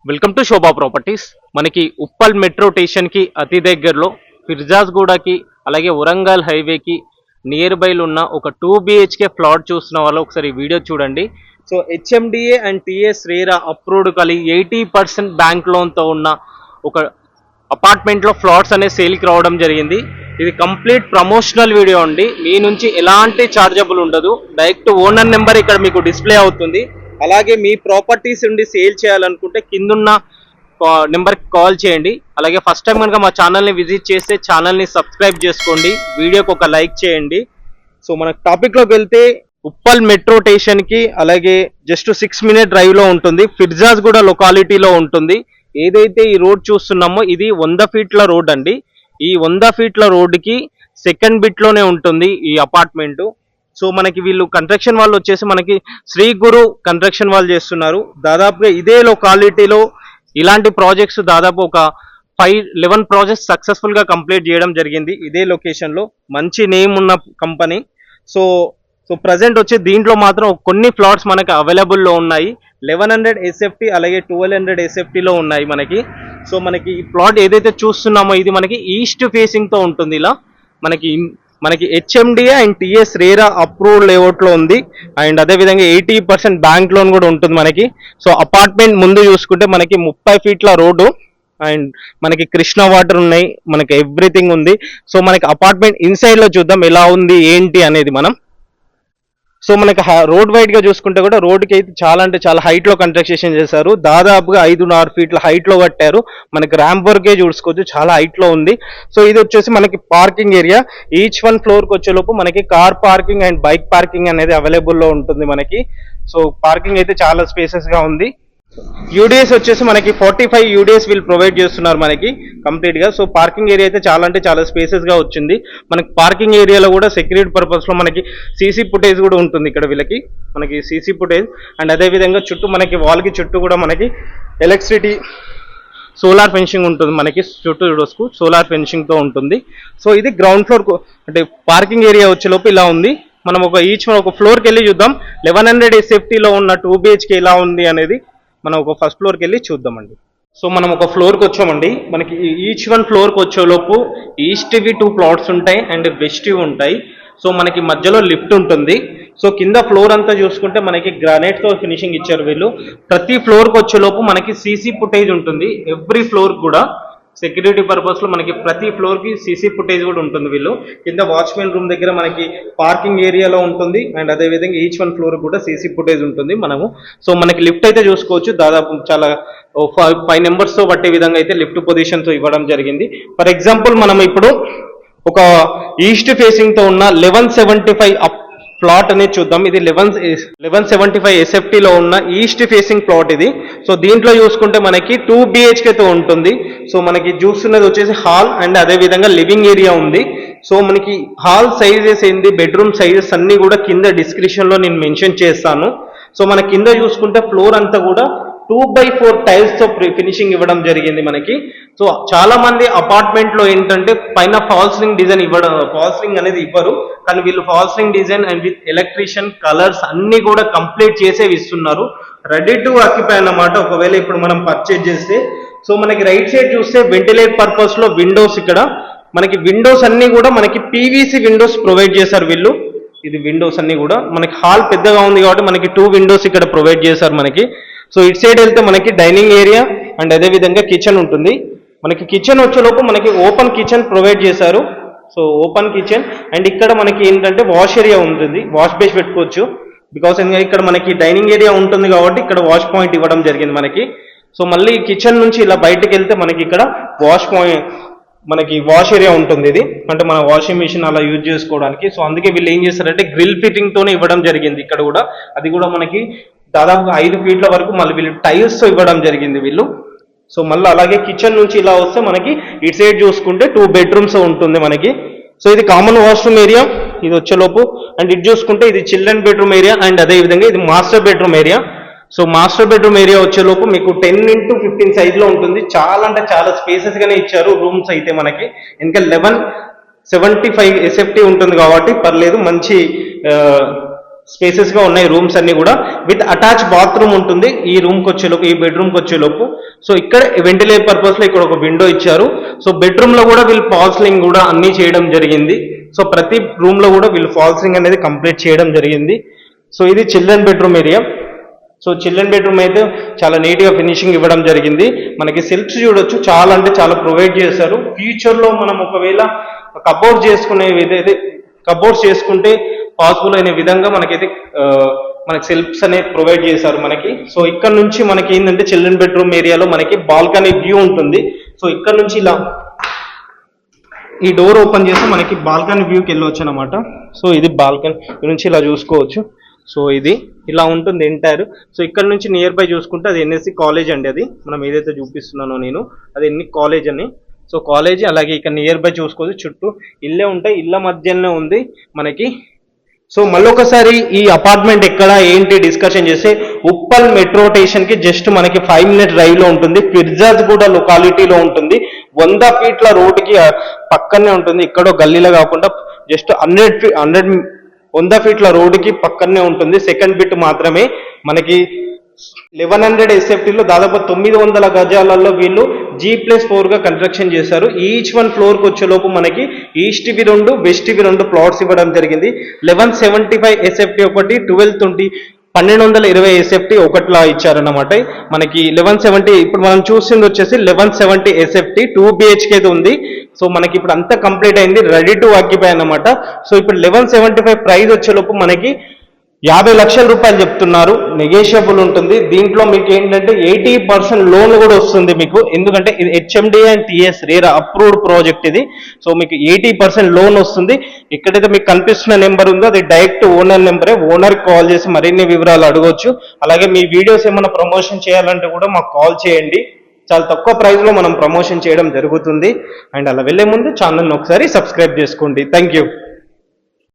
Welcome to Shobha properties. మనకి Uppal metro స్టేషన్కి అతి దగ్గరలో ఫిర్జాస్గూడకి అలాగే వరంగల్ హైవేకి నియర్ బైలో ఉన్న ఒక 2 BHK ఫ్లాట్ చూస్తున్న వాళ్ళు ఒకసారి ఈ వీడియో చూడండి. So HMDA and TS RERA approved కలిగి 80% బ్యాంక్ లోన్తో ఉన్న ఒక అపార్ట్మెంట్లో ఫ్లాట్స్ అనే సేల్కి రావడం జరిగింది. ఇది కంప్లీట్ ప్రమోషనల్ వీడియో అండి. మీ నుంచి ఎలాంటి చార్జబుల్ ఉండదు. డైరెక్ట్ ఓనర్ నెంబర్ ఇక్కడ మీకు డిస్ప్లే అవుతుంది. అలాగే మీ ప్రాపర్టీస్ ఉండి సేల్ చేయాలనుకుంటే కిందున్న నెంబర్కి కాల్ చేయండి. అలాగే ఫస్ట్ టైం కనుక మా ఛానల్ని విజిట్ చేస్తే ఛానల్ని సబ్స్క్రైబ్ చేసుకోండి, వీడియోకి ఒక లైక్ చేయండి. సో మన టాపిక్లోకి వెళ్తే ఉప్పల్ మెట్రో స్టేషన్కి అలాగే జస్ట్ 6 minute డ్రైవ్లో ఉంటుంది. ఫిర్జాస్గూడ లొకాలిటీలో ఉంటుంది. ఏదైతే ఈ రోడ్ చూస్తున్నామో ఇది 100 feet రోడ్ అండి. ఈ 100 feet రోడ్డుకి సెకండ్ బిట్లోనే ఉంటుంది ఈ అపార్ట్మెంటు. సో మనకి వీళ్ళు కన్స్ట్రక్షన్ వాళ్ళు వచ్చేసి మనకి శ్రీ గురు కన్స్ట్రక్షన్ వాళ్ళు చేస్తున్నారు. దాదాపుగా ఇదే లొకాలిటీలో ఇలాంటి ప్రాజెక్ట్స్ దాదాపు ఒక 11 ప్రాజెక్ట్స్ సక్సెస్ఫుల్గా కంప్లీట్ చేయడం జరిగింది. ఇదే లొకేషన్లో మంచి నేమ్ ఉన్న కంపెనీ. సో ప్రజెంట్ వచ్చి దీంట్లో మాత్రం కొన్ని ఫ్లాట్స్ మనకి అవైలబుల్లో ఉన్నాయి. 1100 SFT అలాగే 1200 SFTలో ఉన్నాయి మనకి. సో మనకి ఈ ప్లాట్ ఏదైతే చూస్తున్నామో ఇది మనకి ఈస్ట్ ఫేసింగ్తో ఉంటుంది. ఇలా మనకి HMDA and TS RERA approved లేఅవుట్లో ఉంది. అండ్ అదేవిధంగా 80% బ్యాంక్ లోన్ కూడా ఉంటుంది మనకి. సో అపార్ట్మెంట్ ముందు చూసుకుంటే మనకి 30 feet రోడ్డు అండ్ మనకి కృష్ణ వాటర్ ఉన్నాయి, మనకి ఎవ్రీథింగ్ ఉంది. సో మనకి అపార్ట్మెంట్ ఇన్సైడ్లో చూద్దాం ఎలా ఉంది ఏంటి అనేది మనం. సో మనకి రోడ్ వైడ్గా చూసుకుంటే కూడా రోడ్డుకి అయితే చాలా అంటే చాలా హైట్లో కన్స్ట్రక్షన్ చేశారు. దాదాపుగా 5.5 feet హైట్లో కట్టారు. మనకి ర్యాంప్ వర్కే చూసుకోవచ్చు, చాలా హైట్లో ఉంది. సో ఇది వచ్చేసి మనకి పార్కింగ్ ఏరియా. ఈచ్ వన్ ఫ్లోర్కి వచ్చేలోపు మనకి car parking and bike parking అనేది అవైలబుల్లో ఉంటుంది మనకి. సో పార్కింగ్ అయితే చాలా స్పేసెస్గా ఉంది. యూడిఎస్ వచ్చేసి మనకి 45 UDS వీళ్ళు ప్రొవైడ్ చేస్తున్నారు మనకి కంప్లీట్గా. సో పార్కింగ్ ఏరియా అయితే చాలా అంటే చాలా స్పేసెస్గా వచ్చింది. మనకి పార్కింగ్ ఏరియాలో కూడా సెక్యూరిటీ పర్పస్లో మనకి CC ఫుటేజ్ కూడా ఉంటుంది ఇక్కడ వీళ్ళకి. మనకి CC ఫుటేజ్ అండ్ అదేవిధంగా చుట్టూ మనకి వాల్కి చుట్టూ కూడా మనకి ఎలక్ట్రిసిటీ సోలార్ ఫెన్సింగ్ ఉంటుంది మనకి. చుట్టూ చూడొచ్చు సోలార్ ఫెన్సింగ్తో ఉంటుంది. సో ఇది గ్రౌండ్ ఫ్లోర్ అంటే పార్కింగ్ ఏరియా వచ్చేలోపు ఇలా ఉంది. మనం ఒక ఫ్లోర్కి వెళ్ళి చూద్దాం 1100 SFTలో ఉన్న 2 BHK ఎలా ఉంది అనేది మనం ఒక ఫస్ట్ ఫ్లోర్కి వెళ్ళి చూద్దామండి. సో మనం ఒక ఫ్లోర్కి వచ్చామండి. మనకి ఈచ్ వన్ ఫ్లోర్కి వచ్చేలోపు ఈస్ట్వి 2 plots ఉంటాయి అండ్ వెస్ట్వి ఉంటాయి. సో మనకి మధ్యలో లిఫ్ట్ ఉంటుంది. సో కింద ఫ్లోర్ అంతా చూసుకుంటే మనకి గ్రానైట్తో ఫినిషింగ్ ఇచ్చారు వీళ్ళు. ప్రతి ఫ్లోర్కి వచ్చేలోపు మనకి CC ఫుటేజ్ ఉంటుంది. ఎవ్రీ ఫ్లోర్ కూడా సెక్యూరిటీ పర్పస్లో మనకి ప్రతి ఫ్లోర్కి CC ఫుటేజ్ కూడా ఉంటుంది వీళ్ళు. కింద వాచ్మెన్ రూమ్ దగ్గర మనకి పార్కింగ్ ఏరియాలో ఉంటుంది అండ్ అదేవిధంగా ఈచ్ వన్ ఫ్లోర్ కూడా CC ఫుటేజ్ ఉంటుంది మనము. సో మనకి లిఫ్ట్ అయితే చూసుకోవచ్చు, దాదాపు చాలా 5 numbers పట్టే విధంగా అయితే లిఫ్ట్ పొజిషన్తో ఇవ్వడం జరిగింది. ఫర్ ఎగ్జాంపుల్ మనం ఇప్పుడు ఒక ఈస్ట్ ఫేసింగ్తో ఉన్న 1175 ప్లాట్ అనేది చూద్దాం. ఇది 1175 SFTలో ఉన్న ఈస్ట్ ఫేసింగ్ ప్లాట్ ఇది. సో దీంట్లో చూసుకుంటే మనకి 2 BHKతో ఉంటుంది. సో మనకి చూస్తున్నది వచ్చేసి హాల్ అండ్ అదేవిధంగా లివింగ్ ఏరియా ఉంది. సో మనకి హాల్ సైజెస్ ఏంది, బెడ్రూమ్ సైజెస్ అన్నీ కూడా కింద డిస్క్రిప్షన్లో నేను మెన్షన్ చేస్తాను. సో మన కింద చూసుకుంటే ఫ్లోర్ అంతా కూడా 2x4 టైల్స్తో ఫినిషింగ్ ఇవ్వడం జరిగింది మనకి. సో చాలా మంది అపార్ట్మెంట్లో ఏంటంటే పైన fall ceiling design fall ceiling అనేది ఇవ్వరు, కానీ వీళ్ళు fall ceiling design and with electrician colours అన్ని కూడా కంప్లీట్ చేసే ఇస్తున్నారు. రెడీ టు ఆక్యుపై అన్నమాట ఒకవేళ ఇప్పుడు మనం పర్చేజ్ చేస్తే. సో మనకి రైట్ సైడ్ చూస్తే వెంటిలేట్ పర్పస్లో విండోస్, ఇక్కడ మనకి విండోస్ అన్ని కూడా మనకి PVC విండోస్ ప్రొవైడ్ చేశారు వీళ్ళు. ఇది విండోస్ అన్ని కూడా మనకి హాల్ పెద్దగా ఉంది కాబట్టి మనకి 2 windows ఇక్కడ ప్రొవైడ్ చేశారు మనకి. సో ఇటు సైడ్ వెళ్తే మనకి డైనింగ్ ఏరియా అండ్ అదేవిధంగా కిచెన్ ఉంటుంది. మనకి కిచెన్ వచ్చేలోపు మనకి ఓపెన్ కిచెన్ ప్రొవైడ్ చేశారు. సో ఓపెన్ కిచెన్ అండ్ ఇక్కడ మనకి ఏంటంటే వాష్ ఏరియా ఉంటుంది, వాష్ బేస్ పెట్టుకోవచ్చు. బికాస్ ఇక్కడ మనకి డైనింగ్ ఏరియా ఉంటుంది కాబట్టి ఇక్కడ వాష్ పాయింట్ ఇవ్వడం జరిగింది మనకి. సో మళ్ళీ కిచెన్ నుంచి ఇలా బయటకు వెళ్తే మనకి ఇక్కడ మనకి వాష్ ఏరియా ఉంటుంది. ఇది అంటే మన వాషింగ్ మిషన్ అలా యూజ్ చేసుకోవడానికి. సో అందుకే వీళ్ళు ఏం చేస్తారంటే గ్రిల్ ఫిట్టింగ్తోనే ఇవ్వడం జరిగింది ఇక్కడ కూడా. అది కూడా మనకి దాదాపుగా 5 feet వరకు మళ్ళీ వీళ్ళు టైల్స్తో ఇవ్వడం జరిగింది వీళ్ళు. సో మళ్ళీ అలాగే కిచెన్ నుంచి ఇలా వస్తే మనకి ఇటు సైడ్ చూసుకుంటే 2 bedrooms ఉంటుంది మనకి. సో ఇది కామన్ వాష్రూమ్ ఏరియా ఇది వచ్చేలోపు. అండ్ ఇటు చూసుకుంటే ఇది చిల్డ్రన్ బెడ్రూమ్ ఏరియా అండ్ అదేవిధంగా ఇది master bedroom area. So master bedroom area వచ్చేలోపు మీకు 10x15 సైజ్లో ఉంటుంది. చాలా అంటే చాలా స్పేసెస్గానే ఇచ్చారు రూమ్స్ అయితే మనకి. ఇంకా 1175 SFT ఉంటుంది కాబట్టి పర్లేదు, మంచి స్పేసెస్గా ఉన్నాయి రూమ్స్ అన్ని కూడా. విత్ అటాచ్ బాత్రూమ్ ఉంటుంది ఈ రూమ్కి వచ్చేలోపు, ఈ బెడ్రూమ్కి వచ్చేలోపు. సో ఇక్కడ వెంటిలేట్ పర్పస్ లో ఇక్కడ ఒక విండో ఇచ్చారు. సో బెడ్రూమ్ లో కూడా వీళ్ళు ఫాల్ సీలింగ్ కూడా అన్ని చేయడం జరిగింది. సో ప్రతి రూమ్ లో కూడా వీళ్ళు ఫాల్ సీలింగ్ అనేది కంప్లీట్ చేయడం జరిగింది. సో ఇది children bedroom area. So children bedroom అయితే చాలా నీట్ గా ఫినిషింగ్ ఇవ్వడం జరిగింది. మనకి సెల్ఫ్స్ చూడొచ్చు, చాలా అంటే చాలా ప్రొవైడ్ చేశారు. ఫ్యూచర్ లో మనం ఒకవేళ కబోర్డ్స్ చేసుకునే ఏదైతే కబోర్డ్స్ చేసుకుంటే పాసిబుల్ అయిన విధంగా మనకైతే మనకి సెల్ఫ్స్ అనేది ప్రొవైడ్ చేశారు మనకి. సో ఇక్కడ నుంచి మనకి ఏంటంటే చిల్డ్రన్ బెడ్రూమ్ ఏరియాలో మనకి బాల్కనీ వ్యూ ఉంటుంది. సో ఇక్కడ నుంచి ఇలా ఈ డోర్ ఓపెన్ చేసి మనకి బాల్కనీ వ్యూకి వెళ్ళవచ్చు అనమాట. సో ఇది బాల్కనీ నుంచి ఇలా చూసుకోవచ్చు. సో ఇది ఇలా ఉంటుంది ఎంటైర్. సో ఇక్కడ నుంచి నియర్ బై చూసుకుంటే అది ఎన్ఎస్సి కాలేజ్ అండి. అది మనం ఏదైతే చూపిస్తున్నానో నేను అది ఎన్ని కాలేజ్ అని. సో కాలేజ్ అలాగే ఇక్కడ నియర్ బై చూసుకోవచ్చు, చుట్టూ ఇల్లే ఉంటాయి, ఇళ్ళ మధ్యలోనే ఉంది మనకి. సో మళ్ళొకసారి ఈ అపార్ట్మెంట్ ఎక్కడ ఏంటి డిస్కషన్ చేస్తే ఉప్పల్ మెట్రో స్టేషన్ కి జస్ట్ మనకి 5 minute డ్రైవ్ లో ఉంటుంది. ఫిర్జాజ్గూడ లొకాలిటీలో ఉంటుంది. 100 feet రోడ్డుకి పక్కనే ఉంటుంది. ఎక్కడో గల్లీలో కాకుండా జస్ట్ 100 feet రోడ్డుకి పక్కనే ఉంటుంది. సెకండ్ బిట్ మాత్రమే మనకి 1100 SFTలో దాదాపు 900 గజాలలో వీళ్ళు G+4 గా కన్స్ట్రక్షన్ చేశారు. ఈచ్ వన్ ఫ్లోర్ కి వచ్చేలోపు మనకి ఈస్ట్ వి 2 వెస్ట్ వి 2 ప్లాట్స్ ఇవ్వడం జరిగింది. 1175 SFT ఒకటి, 1220 SFT ఒకటిలా ఇచ్చారన్నమాట. మనకి 1170 ఇప్పుడు మనం చూసింది వచ్చేసి 1170 SFT 2 BHK అయితే ఉంది. సో మనకి ఇప్పుడు అంతా కంప్లీట్ అయింది, రెడీ టు ఆక్యుపై అన్నమాట. సో ఇప్పుడు 1175 ప్రైస్ వచ్చేలోపు మనకి 50 లక్షల రూపాయలు చెప్తున్నారు. నెగోషియబుల్ ఉంటుంది. దీంట్లో మీకు ఏంటంటే 80% లోన్ కూడా వస్తుంది మీకు, ఎందుకంటే ఇది HMD and TS RERA approved project ఇది. సో మీకు 80% లోన్ వస్తుంది. ఎక్కడైతే మీకు కనిపిస్తున్న నెంబర్ ఉందో అది డైరెక్ట్ ఓనర్ నెంబరే. ఓనర్ కాల్ చేసి మరిన్ని వివరాలు అడగవచ్చు. అలాగే మీ వీడియోస్ ఏమైనా ప్రమోషన్ చేయాలంటే కూడా మాకు కాల్ చేయండి. చాలా తక్కువ ప్రైస్ లో మనం ప్రమోషన్ చేయడం జరుగుతుంది. అండ్ అలా వెళ్లే ముందు ఛానల్ని ఒకసారి సబ్స్క్రైబ్ చేసుకోండి. Thank you.